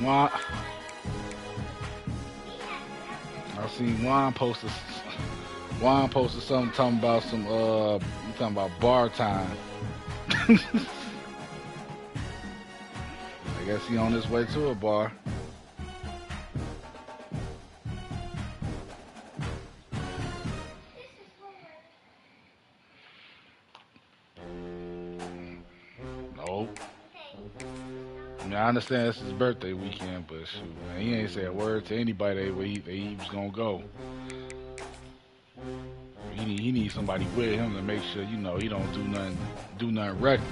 Juan, I seen Juan posted something talking about some talking about bar time. I guess he on his way to a bar. Nope. I mean, I understand it's his birthday weekend, but shoot, man, he ain't say a word to anybody where he was gonna go. He needs somebody with him to make sure, you know, he don't do nothing reckless.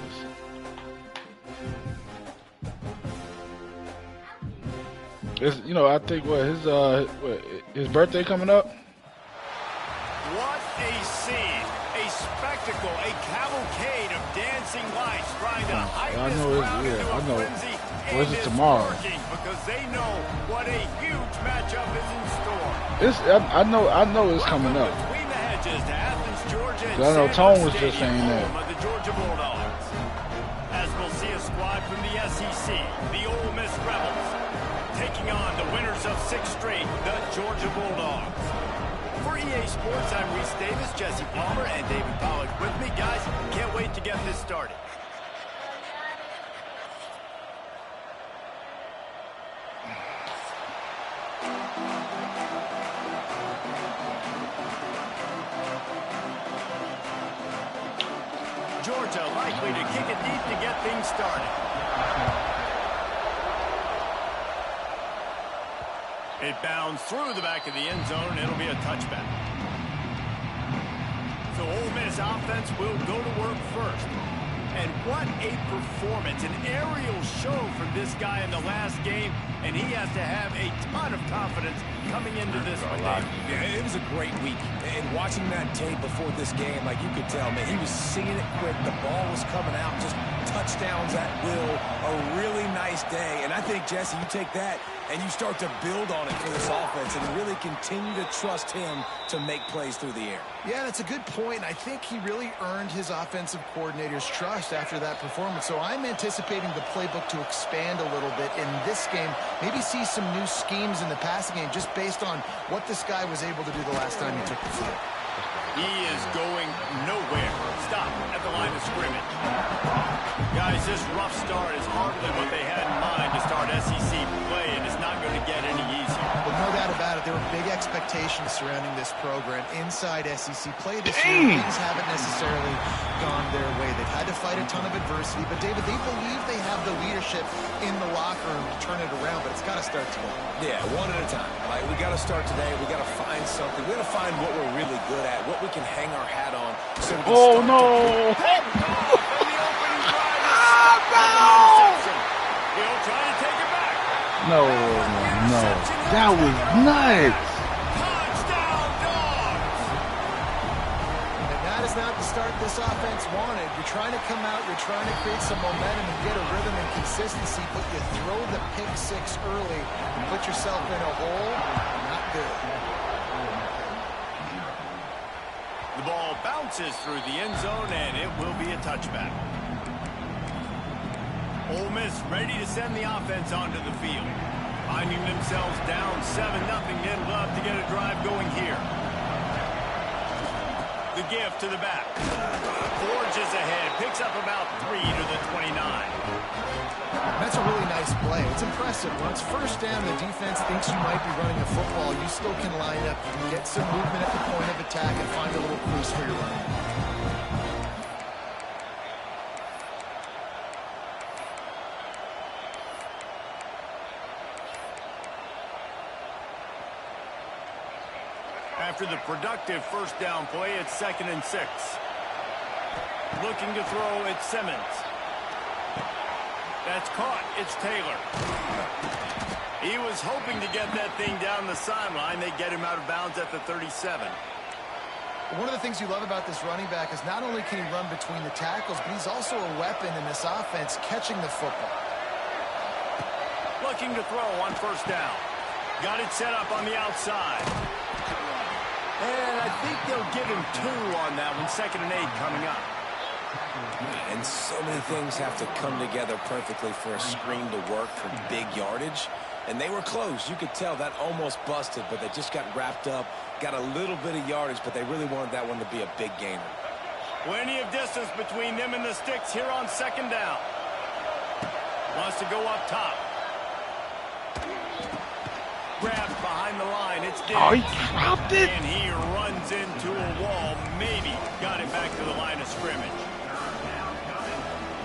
It's, you know, I think his birthday coming up. What a scene, a spectacle, a cavalcade of dancing lights trying to hide this crowd into a frenzy. Well, it's tomorrow. Because they know what a huge matchup is in store. I know it's coming up. Between the hedges to Athens, Georgia, and I know Tone was just Stadium, saying that. home of the Georgia Bulldogs. As we'll see a squad from the SEC, the Ole Miss Rebels, taking on the winners of 6 straight, the Georgia Bulldogs. For EA Sports, I'm Reese Davis, Jesse Palmer, and David Pollack with me. Guys, can't wait to get this started. Georgia likely to kick it deep to get things started. It bounds through the back of the end zone, and it'll be a touchback. So Ole Miss offense will go to work first. And what a performance, an aerial show from this guy in the last game, and he has to have a ton of confidence coming into this one. Yeah, it was a great week. And watching that tape before this game, like you could tell, man, he was seeing it quick. The ball was coming out, just touchdowns at will. A really nice day. And I think, Jesse, you take that and you start to build on it for this offense and really continue to trust him to make plays through the air. Yeah, that's a good point. I think he really earned his offensive coordinator's trust after that performance. So I'm anticipating the playbook to expand a little bit in this game. Maybe see some new schemes in the passing game just based on what this guy was able to do the last time he took the field. He is going nowhere. Stop at the line of scrimmage. Guys, this rough start is harder than what they had in mind to start SEC play, and it's not going to get any easier. Well, no doubt about it. There were big expectations surrounding this program inside SEC play this year. Things haven't necessarily gone their way. They've had to fight a ton of adversity, but David, they believe they have the leadership in the locker room to turn it around, but it's got to start today. Yeah, one at a time. Right? We got to start today. We got to find something. We got to find what we're really good at, what we can hang our hat on. So we can He'll try to take it back. No. That was nuts. Touchdown, Dogs. And that is not the start this offense wanted. You're trying to come out, you're trying to create some momentum and get a rhythm and consistency, but you throw the pick six early and put yourself in a hole. Not good. The ball bounces through the end zone, and it will be a touchback. Ole Miss ready to send the offense onto the field. Finding themselves down 7-0, they'd love to get a drive going here. The give to the back. Forges ahead, picks up about 3 to the 29. That's a really nice play. It's impressive. When it's first down, the defense thinks you might be running a football. You still can line up. You can get some movement at the point of attack and find a little crease for your running. After the productive first down play, it's 2nd and 6. Looking to throw, it's Simmons. That's caught. It's Taylor. He was hoping to get that thing down the sideline. They get him out of bounds at the 37. One of the things you love about this running back is not only can he run between the tackles, but he's also a weapon in this offense catching the football. Looking to throw on first down. Got it set up on the outside. And I think they'll give him 2 on that one. 2nd and 8 coming up. And so many things have to come together perfectly for a screen to work for big yardage. And they were close. You could tell that almost busted, but they just got wrapped up, got a little bit of yardage, but they really wanted that one to be a big gainer. Plenty of distance between them and the sticks here on second down. Wants to go up top. Grabbed behind the line. It's Diggs. Oh, he dropped it. And he runs into a wall. Maybe got it back to the line of scrimmage.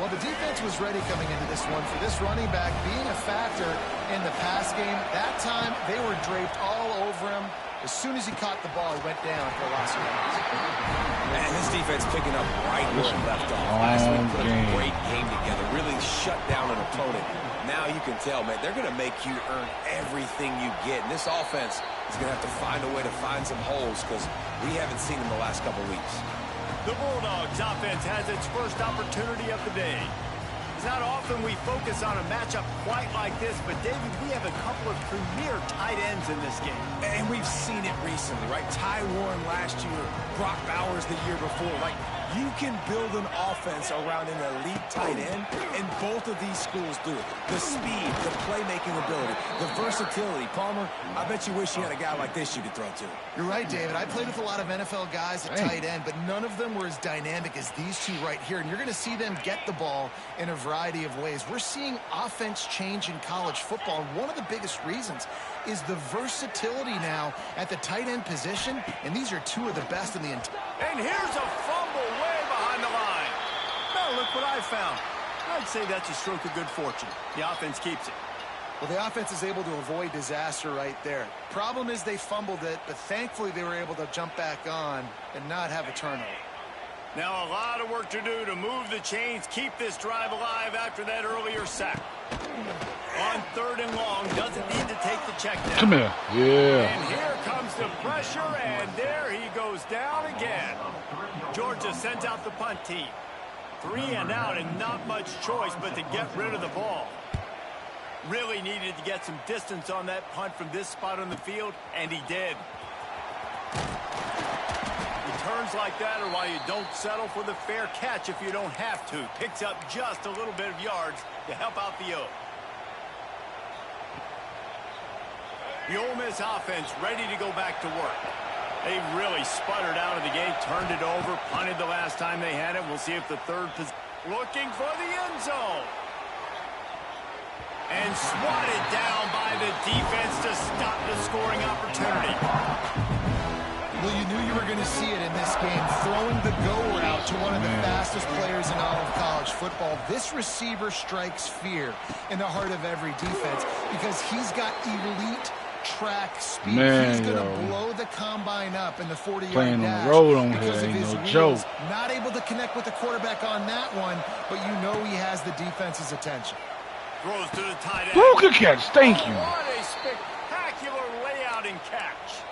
Well, the defense was ready coming into this one for this running back being a factor in the pass game. That time, they were draped all over him. As soon as he caught the ball, he went down for a loss of yards. And this defense picking up right where it left off. Last week put a great game together, really shut down an opponent. Now you can tell, man, they're going to make you earn everything you get. And this offense is going to have to find a way to find some holes because we haven't seen them the last couple weeks. The Bulldogs offense has its first opportunity of the day. It's not often we focus on a matchup quite like this, but David, we have a couple of premier tight ends in this game. And we've seen it recently, right? Ty Warren last year, Brock Bowers the year before. Like, you can build an offense around an elite tight end, and both of these schools do it. The speed, the playmaking ability, the versatility. Palmer, I bet you wish you had a guy like this you could throw to. You're right, David. I played with a lot of NFL guys at tight end, but none of them were as dynamic as these two right here. And you're going to see them get the ball in a variety of ways. We're seeing offense change in college football, and one of the biggest reasons is the versatility now at the tight end position, and these are two of the best in the entire. And here's a fumble way behind the line. Now look what I found. I'd say that's a stroke of good fortune. The offense keeps it. Well, the offense is able to avoid disaster right there. Problem is they fumbled it, but thankfully they were able to jump back on and not have a turnover. Now a lot of work to do to move the chains, keep this drive alive after that earlier sack. On 3rd and long, doesn't need to take the check down. Come here. Yeah. And here comes the pressure, and there he goes down again. Georgia sends out the punt team. 3 and out, and not much choice but to get rid of the ball. Really needed to get some distance on that punt from this spot on the field, and he did. Returns like that are why you don't settle for the fair catch if you don't have to. Picks up just a little bit of yards to help out the O. The Ole Miss offense ready to go back to work. They really sputtered out of the gate, turned it over, punted the last time they had it. We'll see if the third position. Looking for the end zone. And swatted down by the defense to stop the scoring opportunity. Well, you knew you were going to see it in this game, throwing the go route to one of the fastest players in all of college football. This receiver strikes fear in the heart of every defense because he's got elite track speed. He's going to blow the combine up in the 40-yard playing dash on the road on because here of ain't his no wheels. joke. Not able to connect with the quarterback on that one, but you know he has the defense's attention. Throws to the tight end. Who could catch? Thank you. What a spectacular layout and catch.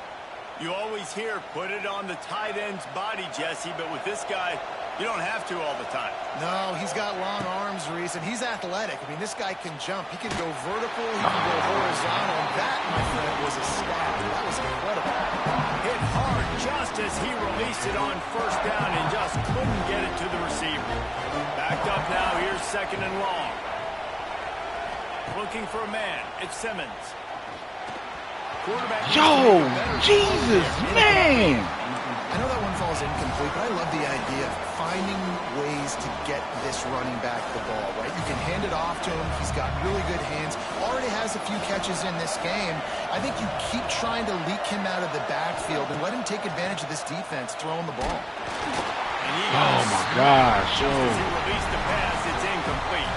You always hear put it on the tight end's body, Jesse, but with this guy, you don't have to all the time. No, he's got long arms, Reese, and he's athletic. I mean, this guy can jump. He can go vertical. He can go horizontal. And that, my friend, was a stab. That was incredible. Hit hard just as he released it on 1st down and just couldn't get it to the receiver. Backed up now. Here's 2nd and long. Looking for a man. It's Simmons. Yo, Jesus, man. I know that one falls incomplete, but I love the idea of finding ways to get this running back the ball, right? You can hand it off to him. He's got really good hands. Already has a few catches in this game. I think you keep trying to leak him out of the backfield and let him take advantage of this defense throwing the ball. Oh, my gosh. Just as he released the pass, it's incomplete.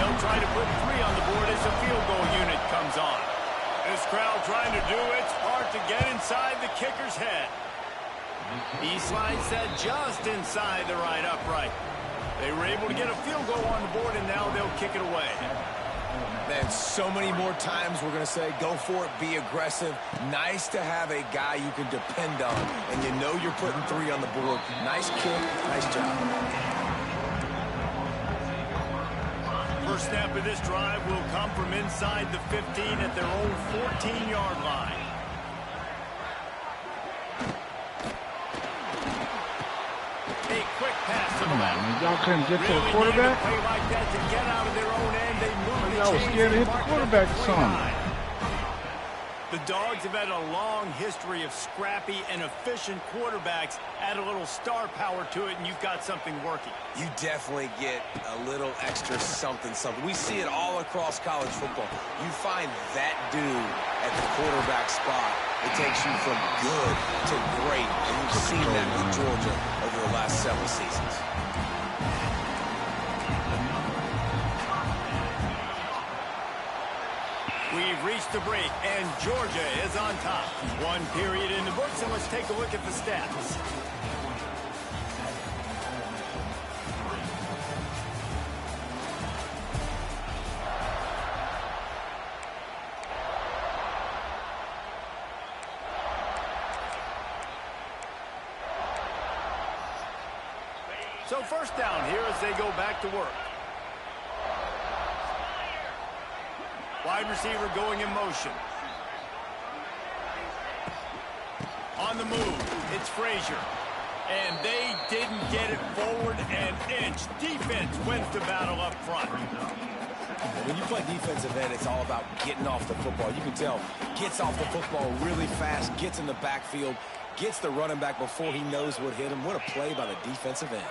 They'll try to put 3 on the board as the field goal unit comes on. This crowd trying to do its part to get inside the kicker's head. He slides that just inside the right upright. They were able to get a field goal on the board, and now they'll kick it away. Man, so many more times we're going to say, go for it, be aggressive. Nice to have a guy you can depend on, and you know you're putting 3 on the board. Nice kick, nice job. First snap of this drive will come from inside the 15 at their own 14-yard line. A quick pass to the left. Man, y'all couldn't get to the Really quarterback? needed a play like that to get out of their own end. They moved the Y'all was chains scared to and hit the marked quarterback it or at something. 3-9. The Dogs have had a long history of scrappy and efficient quarterbacks. Add a little star power to it, and you've got something working. You definitely get a little extra something. We see it all across college football. You find that dude at the quarterback spot. It takes you from good to great, and you've seen that with Georgia over the last several seasons. We've reached the break, and Georgia is on top. One period in the books, and let's take a look at the stats. So first down here as they go back to work. Wide receiver going in motion. On the move, it's Frazier. And they didn't get it forward an inch. Defense wins the battle up front. When you play defensive end, it's all about getting off the football. You can tell, gets off the football really fast, gets in the backfield, gets the running back before he knows what hit him. What a play by the defensive end.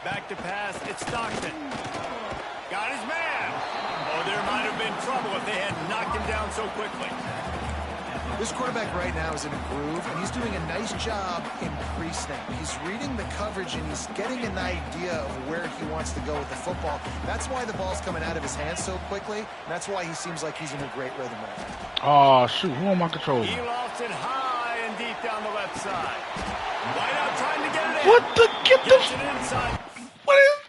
Back to pass, it's Stockton. Got his man. Oh, there might have been trouble if they had knocked him down so quickly. This quarterback right now is in a groove, and he's doing a nice job in pre-snap. He's reading the coverage, and he's getting an idea of where he wants to go with the football. That's why the ball's coming out of his hands so quickly, and that's why he seems like he's in a great rhythm right now. Oh, shoot. Who am I controlling? He lofts it high and deep down the left side. Wide out trying to get it in. What the? Get the? Gets it inside. What is?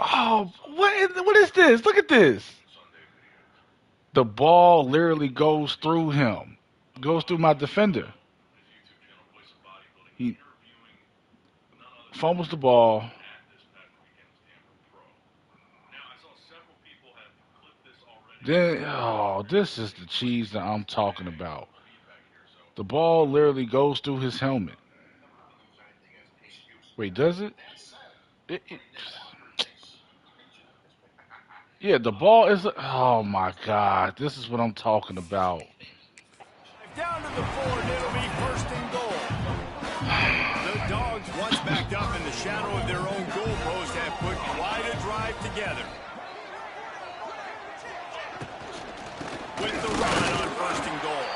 Oh, what is this? Look at this. The ball literally goes through him. Goes through my defender. He fumbles the ball. Then, oh, this is the cheese that I'm talking about. The ball literally goes through his helmet. Wait, does it? Yeah, the ball is. Oh my God, this is what I'm talking about. Down to the 4, and it'll be first and goal. The Dogs, once backed up in the shadow of their own goal post, have put quite a drive together. With the run on first and goal.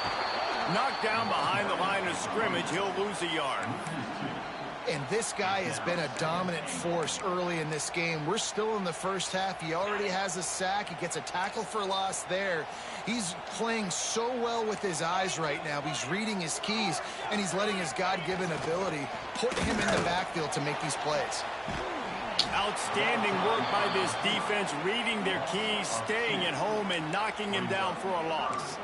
Knocked down behind the line of scrimmage, he'll lose a yard. And this guy has been a dominant force early in this game. We're still in the first half. He already has a sack. He gets a tackle for loss there. He's playing so well with his eyes right now. He's reading his keys, and he's letting his God-given ability put him in the backfield to make these plays. Outstanding work by this defense, reading their keys, staying at home, and knocking him down for a loss.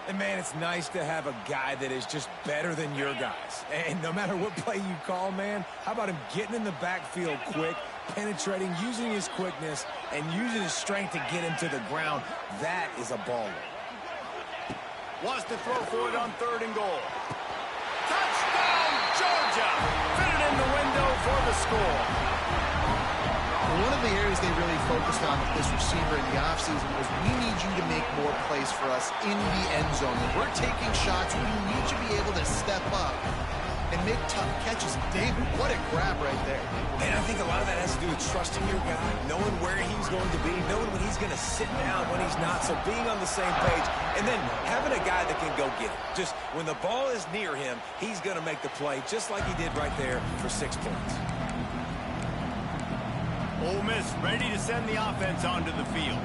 And, man, it's nice to have a guy that is just better than your guys. And no matter what play you call, man, how about him getting in the backfield quick, penetrating, using his quickness, and using his strength to get him to the ground? That is a baller. Wants to throw for it on third and goal. Touchdown, Georgia! Fit it in the window for the score. One of the areas they really focused on with this receiver in the offseason was we need you to make more plays for us in the end zone. When we're taking shots, we need you to be able to step up and make tough catches. David, what a grab right there. And I think a lot of that has to do with trusting your guy, knowing where he's going to be, knowing when he's going to sit down, when he's not, so being on the same page, and then having a guy that can go get it. Just when the ball is near him, he's going to make the play, just like he did right there for 6 points. Ole Miss ready to send the offense onto the field.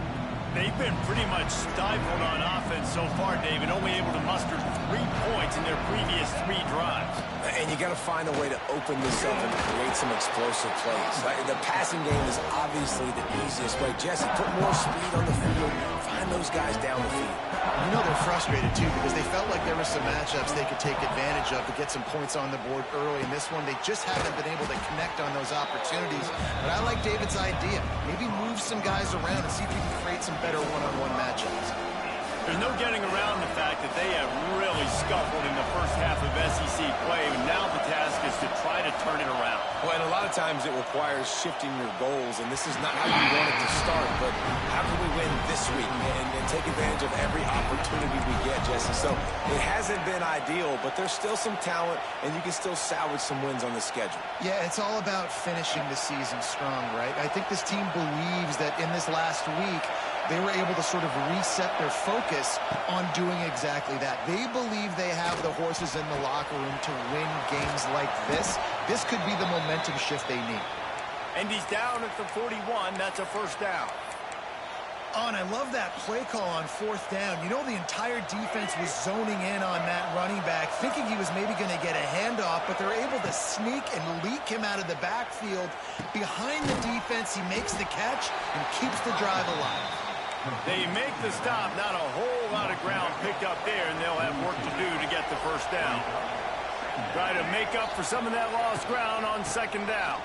They've been pretty much stifled on offense so far, David, only able to muster 3 points in their previous 3 drives. And you got to find a way to open this up and create some explosive plays. The passing game is obviously the easiest way. Jesse, put more speed on the field. Find those guys down the field. You know they're frustrated, too, because they felt like there were some matchups they could take advantage of to get some points on the board early. In this one, they just haven't been able to connect on those opportunities. But I like David's idea. Maybe move some guys around and see if you can create some better one-on-one matchups. There's no getting around the fact that they have really scuffled in the first half of SEC play, and now the task is to try to turn it around. Well, and a lot of times it requires shifting your goals, and this is not how you want it to start, but how can we win this week and take advantage of every opportunity we get, Jesse? So it hasn't been ideal, but there's still some talent, and you can still salvage some wins on the schedule. Yeah, it's all about finishing the season strong, right? I think this team believes that in this last week, they were able to sort of reset their focus on doing exactly that. They believe they have the horses in the locker room to win games like this. This could be the momentum shift they need. And he's down at the 41. That's a first down. Oh, and I love that play call on fourth down. You know, the entire defense was zoning in on that running back, thinking he was maybe going to get a handoff, but they're able to sneak and leak him out of the backfield. Behind the defense, he makes the catch and keeps the drive alive. They make the stop, not a whole lot of ground picked up there, and they'll have work to do to get the first down. Try to make up for some of that lost ground on second down.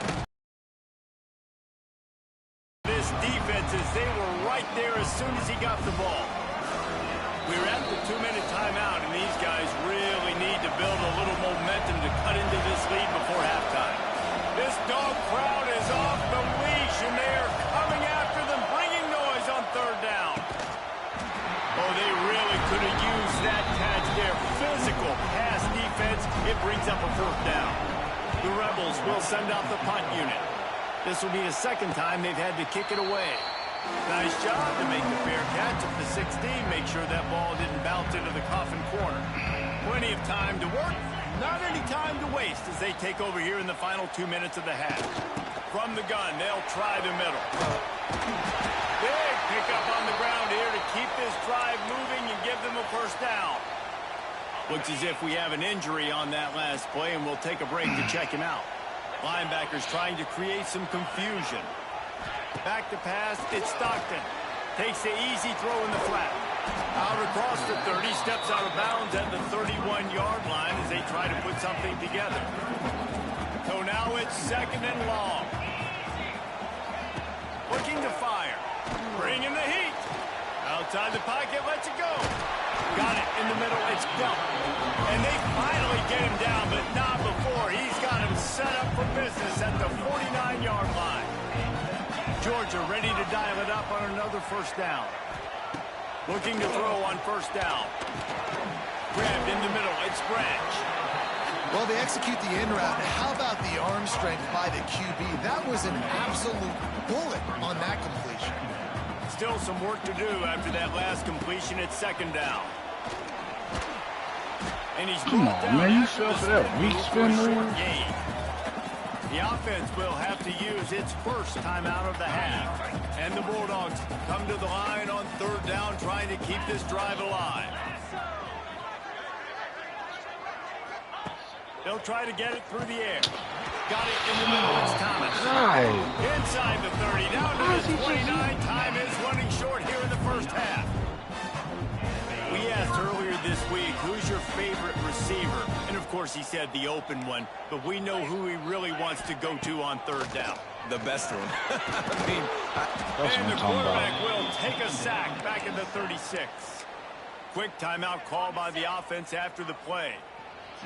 This defense, they were right there as soon as he got the ball. We're at the 2-minute timeout, and these guys really need to build a little momentum to cut into this lead before halftime. This dog crowd is off the leash, and they are coming after them, bringing noise on third down. Oh, they really could have used that catch there. Physical pass defense. It brings up a fourth down. The Rebels will send out the punt unit. This will be the second time they've had to kick it away. Nice job to make the fair catch at the 16. Make sure that ball didn't bounce into the coffin corner. Plenty of time to work. Not any time to waste as they take over here in the final 2 minutes of the half. From the gun, they'll try the middle. Big pickup on the ground here to keep this drive moving and give them a first down. Looks as if we have an injury on that last play, and we'll take a break to check him out. Linebackers trying to create some confusion. Back to pass, it's Stockton. Takes the easy throw in the flat. Out across the 30, steps out of bounds at the 31-yard line as they try to put something together. So now it's second and long. Looking to fire. Bringing the heat. Outside the pocket, lets it go. Got it in the middle, it's dumped. And they finally get him down, but not before. He's got him set up for business at the 49-yard line. Georgia ready to dial it up on another first down. Looking to throw on first down. Grabbed in the middle, it's Branch. Well, they execute the in route. How about the arm strength by the QB? That was an absolute bullet on that completion. Still some work to do after that last completion at second down. And he's Come on, man, you fell for that weak spin move. The offense will have to use its first timeout of the half. And the Bulldogs come to the line on third down, trying to keep this drive alive. They'll try to get it through the air. Got it in the middle. It's Thomas. Right. Inside the 30, down to the 29. Time is running short here in the first half. We asked earlier this week, who's your favorite receiver? And, of course, he said the open one. But we know who he really wants to go to on third down. The best one. And the quarterback will take a sack back at the 36. Quick timeout call by the offense after the play.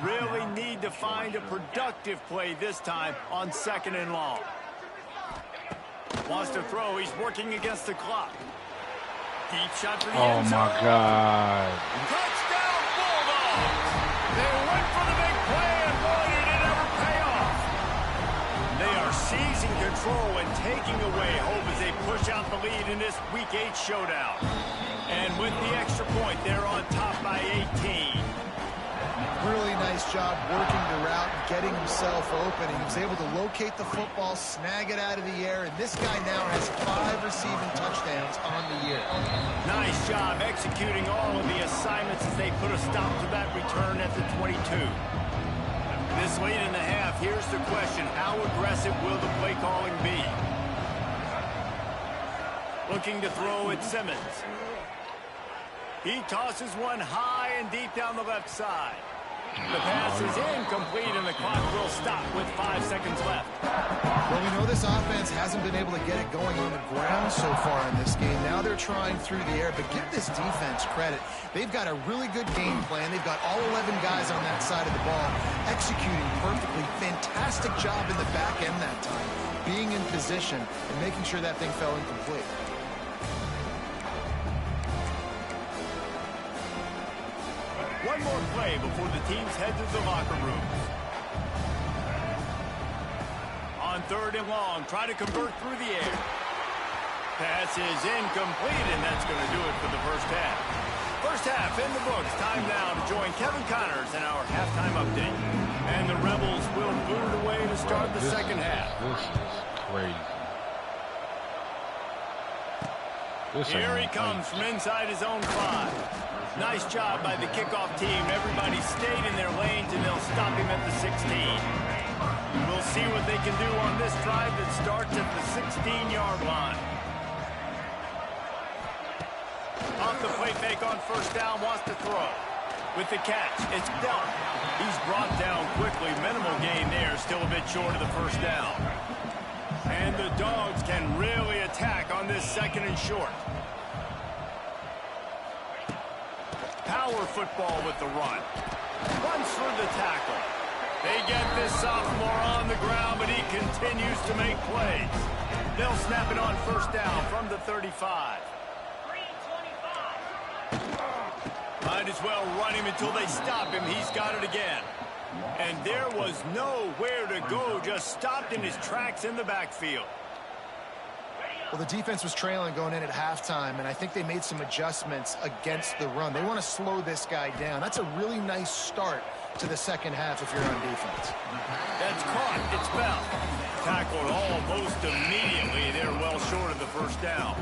Really need to find a productive play this time on second and long. Wants to throw. He's working against the clock. Deep shot for the end zone. Oh, my God. Touchdown, Bulldogs! They went for the big play, and boy, did it ever pay off. They are seizing control and taking away hope as they push out the lead in this Week 8 showdown. And with the extra point, they're on top by 18. Really nice job working the route and getting himself open. He was able to locate the football, snag it out of the air, and this guy now has 5 receiving touchdowns on the year. Nice job executing all of the assignments as they put a stop to that return at the 22. This late in the half, here's the question. How aggressive will the play calling be? Looking to throw at Simmons. He tosses one high and deep down the left side. The pass is incomplete, and the clock will stop with 5 seconds left. Well, we know this offense hasn't been able to get it going on the ground so far in this game. Now they're trying through the air, but give this defense credit. They've got a really good game plan. They've got all 11 guys on that side of the ball executing perfectly. Fantastic job in the back end that time, being in position and making sure that thing fell incomplete. One more play before the teams head to the locker rooms. On 3rd and long, try to convert through the air. Pass is incomplete, and that's going to do it for the first half. First half in the books. Time now to join Kevin Connors in our halftime update. And the Rebels will boot it away to start the second half. This is crazy. Here he comes from inside his own 5. Nice job by the kickoff team. Everybody stayed in their lanes, and they'll stop him at the 16. We'll see what they can do on this drive that starts at the 16-yard line. Off the play fake on first down, wants to throw. With the catch, it's Dell. He's brought down quickly. Minimal gain there, still a bit short of the first down. And the Dogs can really attack on this 2nd and short. Power football with the run. Runs through the tackle. They get this sophomore on the ground, but he continues to make plays. They'll snap it on first down from the 35. Might as well run him until they stop him. He's got it again. And there was nowhere to go, just stopped in his tracks in the backfield. Well, the defense was trailing going in at halftime, and I think they made some adjustments against the run. They want to slow this guy down. That's a really nice start to the second half if you're on defense. That's caught. It's Bell. Tackled almost immediately. They're well short of the first down.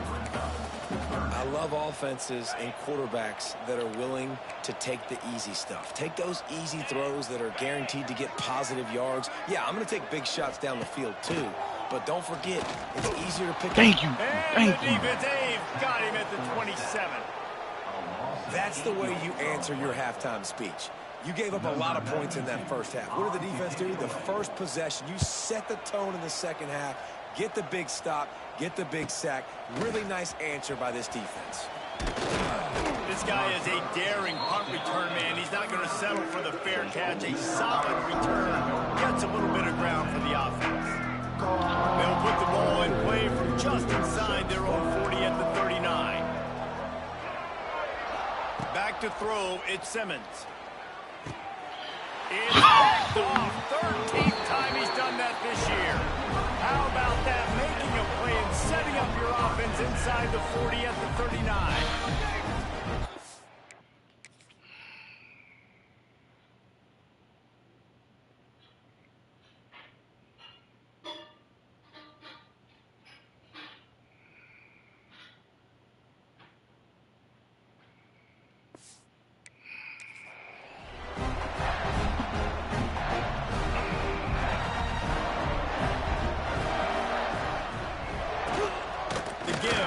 I love offenses and quarterbacks that are willing to take the easy stuff. Take those easy throws that are guaranteed to get positive yards. Yeah, I'm going to take big shots down the field too. But don't forget, it's easier to pick up. Thank you. And the defense got him at the 27. That's the way you answer your halftime speech. You gave up a lot of points in that first half. What did the defense do? The first possession, you set the tone in the second half, get the big stop, get the big sack. Really nice answer by this defense. This guy is a daring punt return man. He's not going to settle for the fair catch. A solid return gets a little bit of ground for the offense. They'll put the ball in play from just inside their own 40 at the 39. Back to throw, it's Simmons. It's picked off. 13th time he's done that this year. How about that? Making a play and setting up your offense inside the 40 at the 39.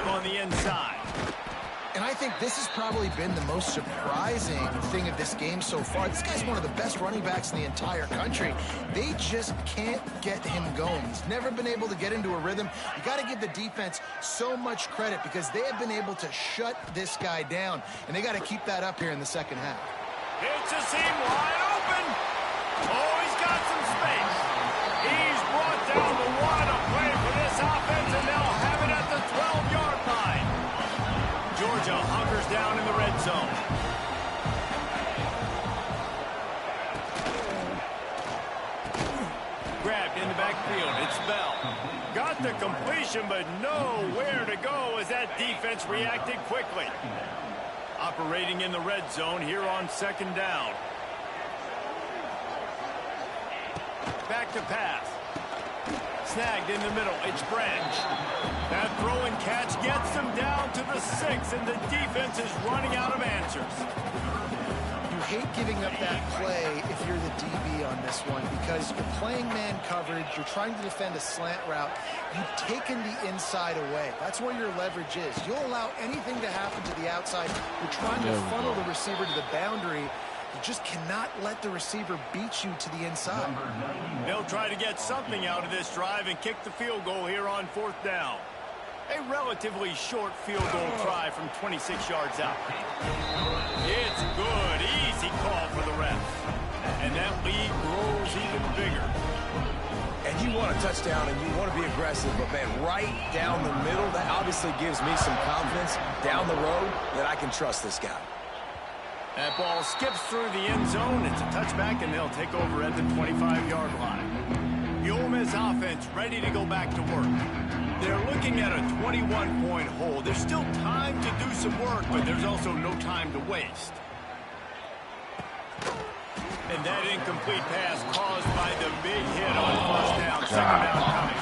On the inside. And I think this has probably been the most surprising thing of this game so far. This guy's one of the best running backs in the entire country. They just can't get him going. He's never been able to get into a rhythm. You got to give the defense so much credit because they have been able to shut this guy down, and they got to keep that up here in the second half. It's a seam wide open. Oh, he's got some space. He's brought down the one. A play for this offense, and they'll have it at the 12-yard line. Georgia hunkers down in the red zone. Grabbed in the backfield. It's Bell. Got the completion, but nowhere to go as that defense reacted quickly. Operating in the red zone here on second down. Back to pass. Snagged in the middle. It's Branch. That throw and catch gets them down to the 6, and the defense is running out of answers. You're hate giving up that play if you're the DB on this one because you're playing man coverage, you're trying to defend a slant route, you've taken the inside away. That's where your leverage is. You'll allow anything to happen to the outside. You're trying to funnel the receiver to the boundary. You just cannot let the receiver beat you to the inside. They'll try to get something out of this drive and kick the field goal here on 4th down. A relatively short field goal try from 26 yards out. It's good. Easy call for the refs. And that lead grows even bigger. And you want a touchdown and you want to be aggressive, but man, right down the middle, that obviously gives me some confidence down the road that I can trust this guy. That ball skips through the end zone. It's a touchback, and they'll take over at the 25-yard line. The Ole Miss offense ready to go back to work. They're looking at a 21-point hole. There's still time to do some work, but there's also no time to waste. And that incomplete pass caused by the big hit on 1st down. 2nd down coming.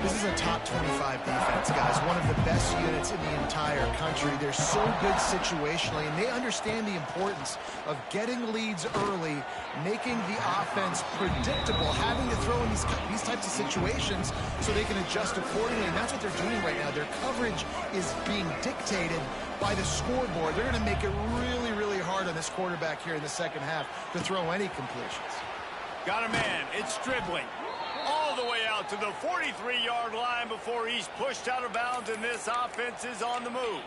This is a top 25 defense, guys. One of the best units in the entire country. They're so good situationally, and they understand the importance of getting leads early, making the offense predictable, having to throw in these types of situations so they can adjust accordingly. And that's what they're doing right now. Their coverage is being dictated by the scoreboard. They're going to make it really, really hard on this quarterback here in the second half to throw any completions. Got a man. It's dribbling all the way out to the 43-yard line before he's pushed out of bounds, and this offense is on the move.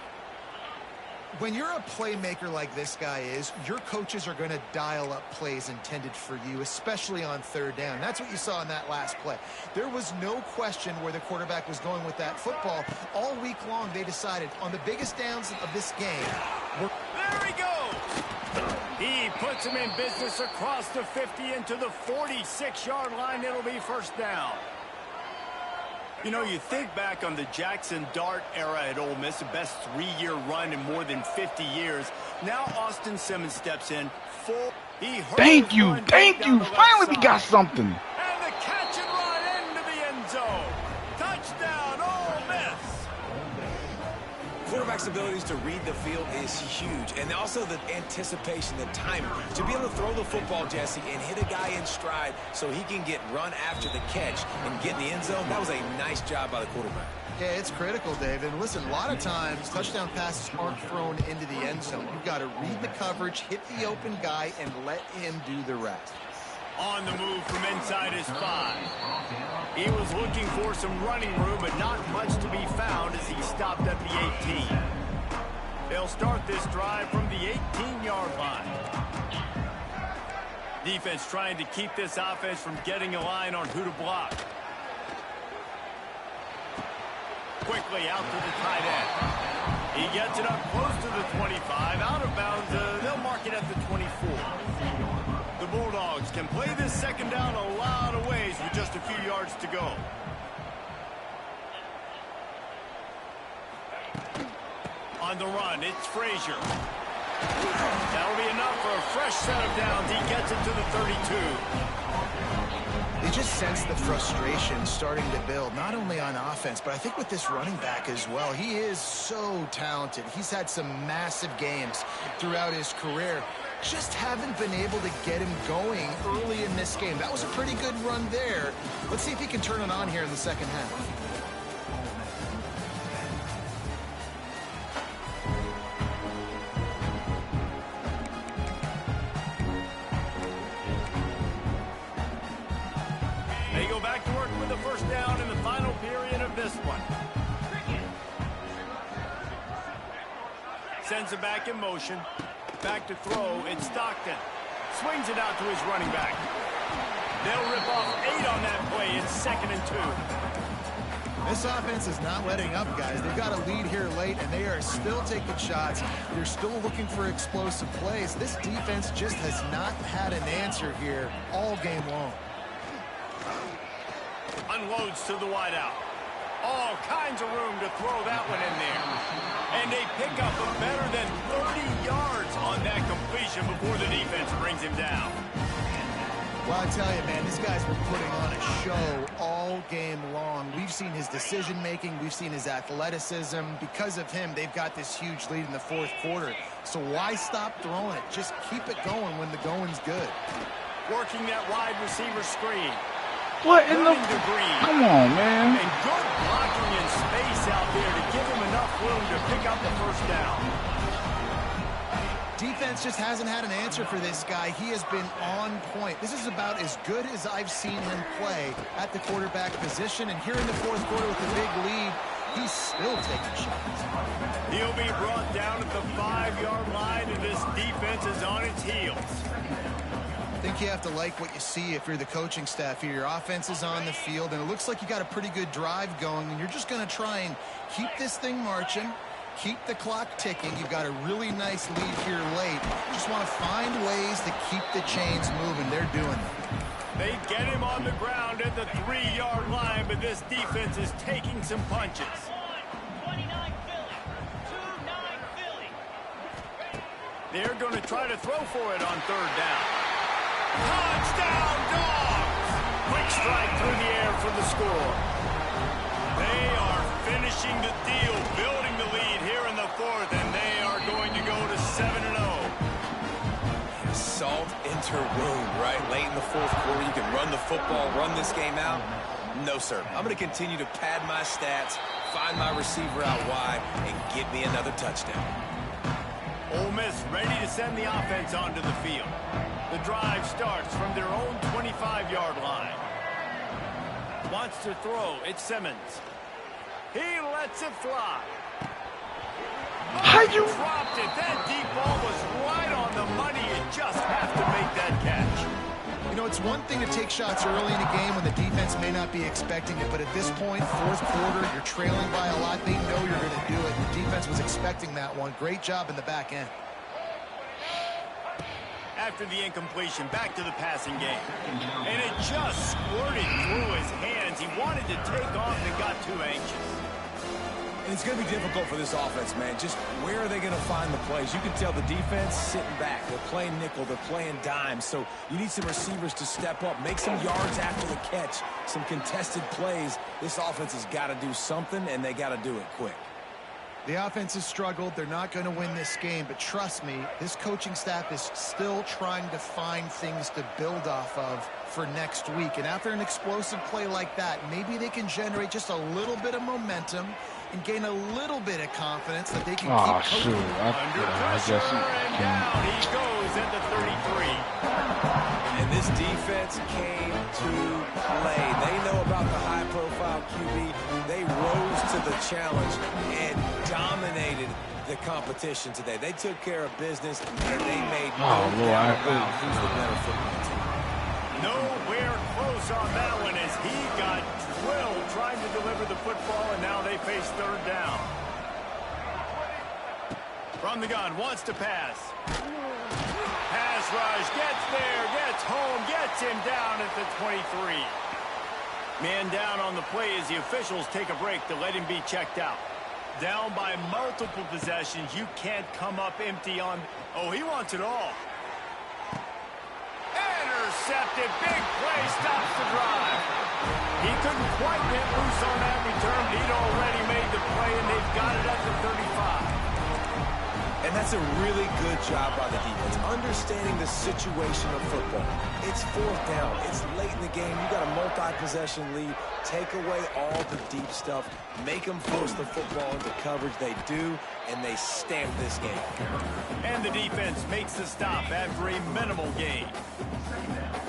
When you're a playmaker like this guy is, your coaches are going to dial up plays intended for you, especially on 3rd down. That's what you saw in that last play. There was no question where the quarterback was going with that football. All week long, they decided on the biggest downs of this game. There he goes. He puts him in business across the 50 into the 46-yard line. It'll be 1st down. You know, you think back on the Jackson Dart era at Ole Miss, the best 3-year run in more than 50 years. Now Austin Simmons steps in full. Thank you. Finally we got something. And the catch and run into the end zone. Touchdown, Ole Miss. Quarterback's abilities to read the field is huge, and also the anticipation, the timing. To be able to throw the football, Jesse, and hit a guy in stride so he can get run after the catch and get in the end zone, that was a nice job by the quarterback. Yeah, it's critical, Dave. And listen, a lot of times touchdown passes aren't thrown into the end zone. You've got to read the coverage, hit the open guy, and let him do the rest. On the move from inside his 5. He was looking for some running room, but not much to be found as he stopped at the 18. They'll start this drive from the 18-yard line. Defense trying to keep this offense from getting a line on who to block. Quickly out to the tight end. He gets it up close to the 25. Out of bounds, they'll mark it at the 24. The Bulldogs can play this 2nd down a lot of ways with just a few yards to go. On the run, it's Frazier. That'll be enough for a fresh set of downs. He gets it to the 32. You just sense the frustration starting to build, not only on offense, but I think with this running back as well. He is so talented. He's had some massive games throughout his career. Just haven't been able to get him going early in this game. That was a pretty good run there. Let's see if he can turn it on here in the second half. They go back to work with the 1st down in the final period of this one. Sends it back in motion. Back to throw, it's Stockton. Swings it out to his running back. They'll rip off 8 on that play. It's 2nd and 2. This offense is not letting up, guys. They've got a lead here late, and they are still taking shots. They're still looking for explosive plays. This defense just has not had an answer here all game long. Unloads to the wideout. All kinds of room to throw that one in there. And they pick up a better than 30 yards on that completion before the defense brings him down. Well, I tell you, man, this guy's been putting on a show all game long. We've seen his decision-making. We've seen his athleticism. Because of him, they've got this huge lead in the fourth quarter. So why stop throwing it? Just keep it going when the going's good. Working that wide receiver screen. What in the... Green. Come on, man. And good blocking in space out there to give him enough room to pick up the first down. Defense just hasn't had an answer for this guy. He has been on point. This is about as good as I've seen him play at the quarterback position. And here in the fourth quarter with the big lead, he's still taking shots. He'll be brought down at the 5-yard line, and this defense is on its heels. I think you have to like what you see if you're the coaching staff here. Your offense is on the field, and it looks like you got a pretty good drive going, and you're just going to try and keep this thing marching. Keep the clock ticking. You've got a really nice lead here late. Just want to find ways to keep the chains moving. They're doing it. They get him on the ground at the 3-yard line, but this defense is taking some punches. 29 Philly. 2-9 Philly. They're going to try to throw for it on third down. Touchdown, Dogs! Quick strike through the air for the score. They are finishing the deal, building the lead here in the fourth, and they are going to go to 7-0. Salt into wound, right? Late in the fourth quarter, you can run the football, run this game out. No, sir. I'm going to continue to pad my stats, find my receiver out wide, and get me another touchdown. Ole Miss ready to send the offense onto the field. The drive starts from their own 25-yard line. Wants to throw. It's Simmons. He lets it fly. How you... Dropped it. That deep ball was right on the money. You just have to make that catch. You know, it's one thing to take shots early in a game when the defense may not be expecting it, but at this point, fourth quarter, you're trailing by a lot. They know you're going to do it. The defense was expecting that one. Great job in the back end. After the incompletion, back to the passing game. And it just squirted through his hands. He wanted to take off and got too anxious. And it's going to be difficult for this offense, man. Just where are they going to find the plays? You can tell the defense sitting back. They're playing nickel. They're playing dime. So you need some receivers to step up, make some yards after the catch, some contested plays. This offense has got to do something, and they got to do it quick. The offense has struggled. They're not going to win this game, but trust me, this coaching staff is still trying to find things to build off of for next week. And after an explosive play like that, maybe they can generate just a little bit of momentum and gain a little bit of confidence that they can keep coaching. Under pressure, and down he goes at the 33. And this defense came to play. They know about the high-profile QB. They rose to the challenge and dominated the competition today. They took care of business, and they made no doubt about who's the better football team. Nowhere close on that one as he got drilled trying to deliver the football, and now they face third down. From the gun, wants to pass. Pass rush, gets there, gets home, gets him down at the 23. Man down on the play as the officials take a break to let him be checked out. Down by multiple possessions, you can't come up empty on... Oh, he wants it all. Intercepted, big play, stops the drive. He couldn't quite get loose on that return. He'd already made the play, and they've got it at the 35. And that's a really good job by the defense, understanding the situation of football. It's fourth down. It's late in the game. You got a multi-possession lead. Take away all the deep stuff. Make them force the football into coverage. They do, and they stamp this game. And the defense makes the stop after a minimal gain.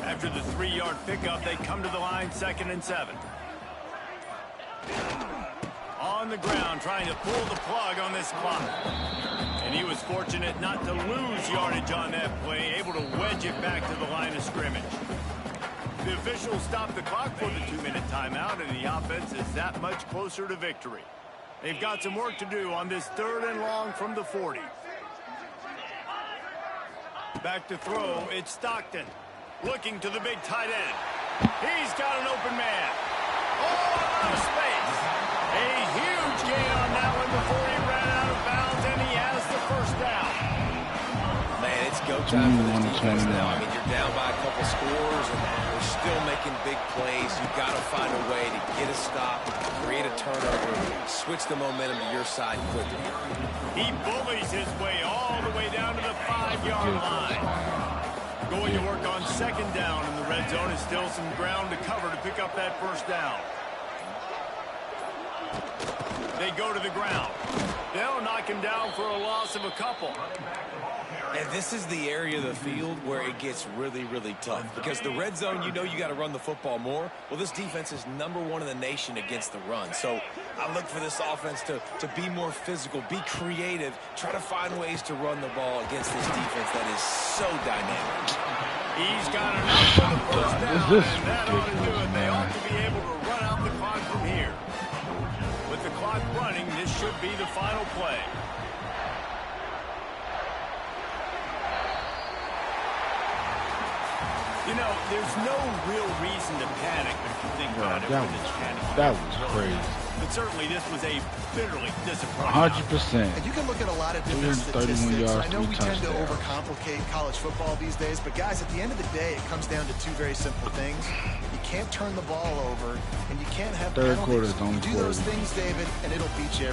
After the 3-yard pickup, they come to the line, 2nd and 7. On the ground, trying to pull the plug on this clock. And he was fortunate not to lose yardage on that play, able to wedge it back to the line of scrimmage. The officials stopped the clock for the 2-minute timeout, and the offense is that much closer to victory. They've got some work to do on this 3rd and long from the 40. Back to throw, it's Stockton. Looking to the big tight end. He's got an open man. Oh, out of space. A huge gain on that one before he ran out of bounds, and he has the first down. Man, it's go time for this 21 defense 21. now. I mean, you're down by a couple scores, and they're still making big plays. You've got to find a way to get a stop, create a turnover, switch the momentum to your side quickly. He bullies his way all the way down to the 5-yard line. Going to work on second down in the red zone is still some ground to cover to pick up that first down. They go to the ground. They'll knock him down for a loss of a couple. And this is the area of the field where it gets really, really tough. Because the red zone, you know you got to run the football more. Well, this defense is #1 in the nation against the run. So I look for this offense to be more physical, be creative, try to find ways to run the ball against this defense that is so dynamic. He's got enough for the first down, This is and that ought to do ridiculous, it. They man. ought to be able to run out the clock from here. With the clock running, this should be the final play. You know, there's no real reason to panic if you think about it. That was crazy. But certainly this was a bitterly disappointing. 100%. And you can look at a lot of different 331 statistics. yards, I know 3 we tend to touchdowns. overcomplicate college football these days, but guys, at the end of the day, it comes down to two very simple things. You can't turn the ball over, and you can't have Third penalties. quarter is the only You do those quarter. things, David, and it'll beat you